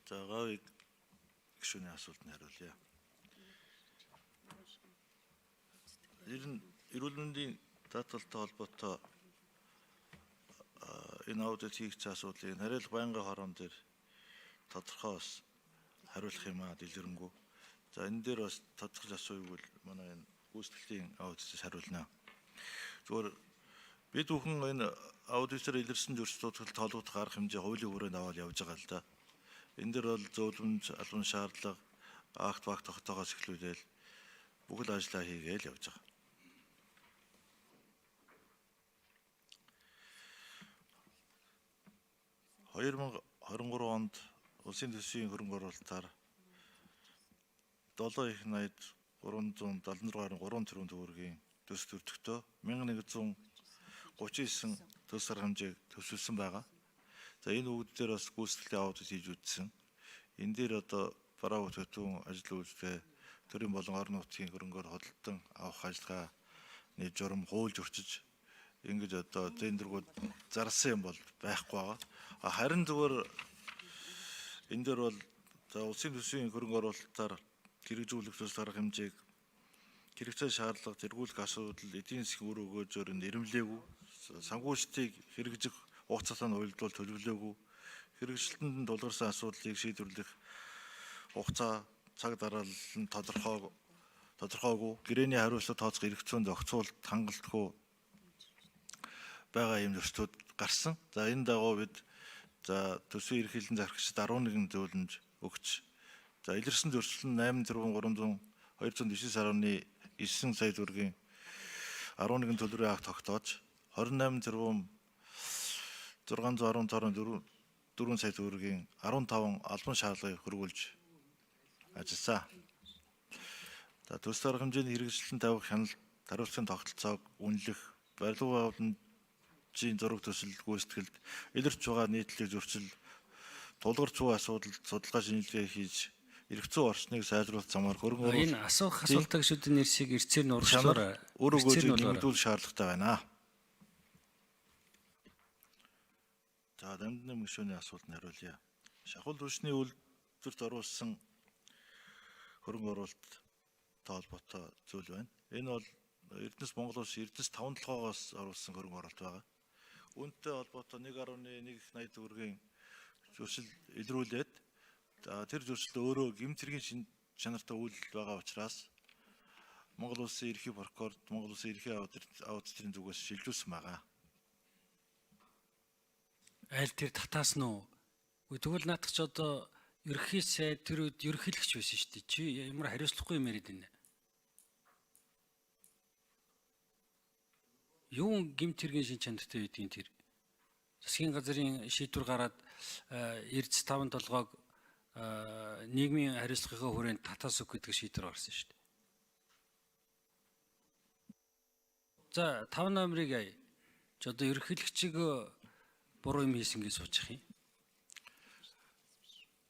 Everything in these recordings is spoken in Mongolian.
За говийг гишүүний асуултанд хариулъя. Ер нь эрүүл мэндийн даатгалтай холбоотой энэ аудит хийх асуудлыг нарийн байнгын хорон дээр тодорхой бас хариулах юм аа дэлгэрэнгүй. За энэ дээр бас тодорхойлж асууйвал манай энэ гүйцэтгэлийн аудитээс хариулна. Зүгээр бид бүхэн энэ аудитор илэрсэн зөрчилдөлт тоологдох арга хэмжээ хуулийн хүрээнд аваад явж байгаа л да. Энэ дээр бол зөвлөмж, албан шаардлага, акт багт тогтоогоос эхлүүлээл бүхэл ажлаа хийгээл явж байгаа. (2023) онд улсын төсвийн хөрөнгө оруулалтаар 7,376.3 тэрбум төгрөгийн төсөл төртөгтөө 1139 төсөл арга хэмжээг төсөлсөн байгаа. За энэ бүгд дээр бас гүйцэтгэлийн аудит хийж үзсэн. Энэ дээр одоо бараа бүтээгдэхүүн ажил үйлдвэрээ төрийн болон орон нутгийн хөрөнгөөр хөдөлтөн авах ажиллагааны журам хуулж өрчиж ингэж одоо тендерүүд зарласан юм бол байхгүй байгаа. Харин зүгээр энэ дээр бол улсын төсвийн хөрөнгө оруулалтаар хэрэгжүүлэх төсөл арга хэмжээг хэрэгцээ шаардлага зэргүүлэх асуудал эдийн засгийн үр өгөөжөөр нэрвлээгүй, санхүүжилтийг хэрэгжих хугацаатай нь уялдуул төлөвлөөгүй, хэрэгжилтэнд тулгарсан асуудлыг шийдвэрлэх хугацаа цаг дараалал нь тодорхойгүй, гэрээний хариуцлага тооцох эрх зүйн зохицуулалт хангалтгүй байгаа юм зөрчилдөд гарсан. За энэ дагуу бид төсвийн ерөнхийлөн зархагчид 11 зөвлөмж өгч илэрсэн зөрчил нь 8,249.9 сая төгрөгийн 11 төлбөрийн акт тогтоож 28,615.4 сая төгрөгийн 15 албан шаардлагыг хөрвүүлж ажилласан. Төсөл арга хэмжээний хэрэгжилтэн тавих хяналт, хариуцлагын тогтолцоог үнэлэх, барилга байгууламжийн зураг төсөл гүйцэтгэлд илэрч байгаа нийтлэг зөрчил, тулгарч буй асуудалд судалгаа шинжилгээ хийж эрх зүйн орчныг сайжруулах замаар хөрөнгө оруулалт энэ асуух гишүүдийн нэрсийг эрцээр нь урагшлуулаарай. Өөр өгөөжийг нэмэгдүүлэх шаардлагатай байна. За дамжны гишүүний асуултанд хариулъя. Шахуул түвшний үйлдвэрт оруулсан хөрөнгө оруулалттай холбоотой зүйл байна. Энэ бол Эрдэнэс Монгол Улсын Эрдэнэс 5 толгоогоос оруулсан хөрөнгө оруулалт байгаа. Үүнтэй холбоотой 1.180 төгрөгийн зөрчил илрүүлээд тэр зөрчил өөрөө гэмт хэргийн шин чанартай үйл байгаа учраас Монгол Улсын ерхий прокурорт Монгол Улсын ерхий аудиторын зүгээс шилжүүлсэн байгаа. Айл тэр татаас нь үү? Тэгвэл наадах ч одоо ерхий сайд тэр үед ерөнхийлөгч байсан шүү дээ. Чи ямар хариуцлагагүй юм яриад байна. Юу гэмт хэргийн шин чанартай байдгийг тэр засгийн газрын шийдвэр гараад Эрдэнэс 5 толгойг нийгмийн хариуцлагын хүрээнд татаас өг гэдэг шийдвэр гарсан шүү дээ. За 5 номерыг ч одоо ерөнхийлөгчийг буруу юм хийсэн гэж суучих юм.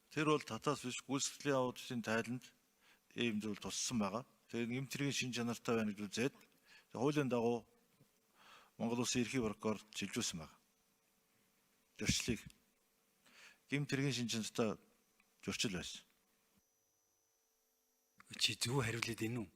Тэр бол татаас биш гүйцэтгэлийн аудитын тайланд ийм зүйл туссан байгаа. Тэгээд гэмт хэргийн шин чанартай байна гэж үзээд хуулийн дагуу Монгол Улсын ерхий прокурорт шилжүүлсэн байна. Зөрчлийг гэмт хэргийн шин чанартай зөрчил байсан. Чи зөв хариулээд байна уу?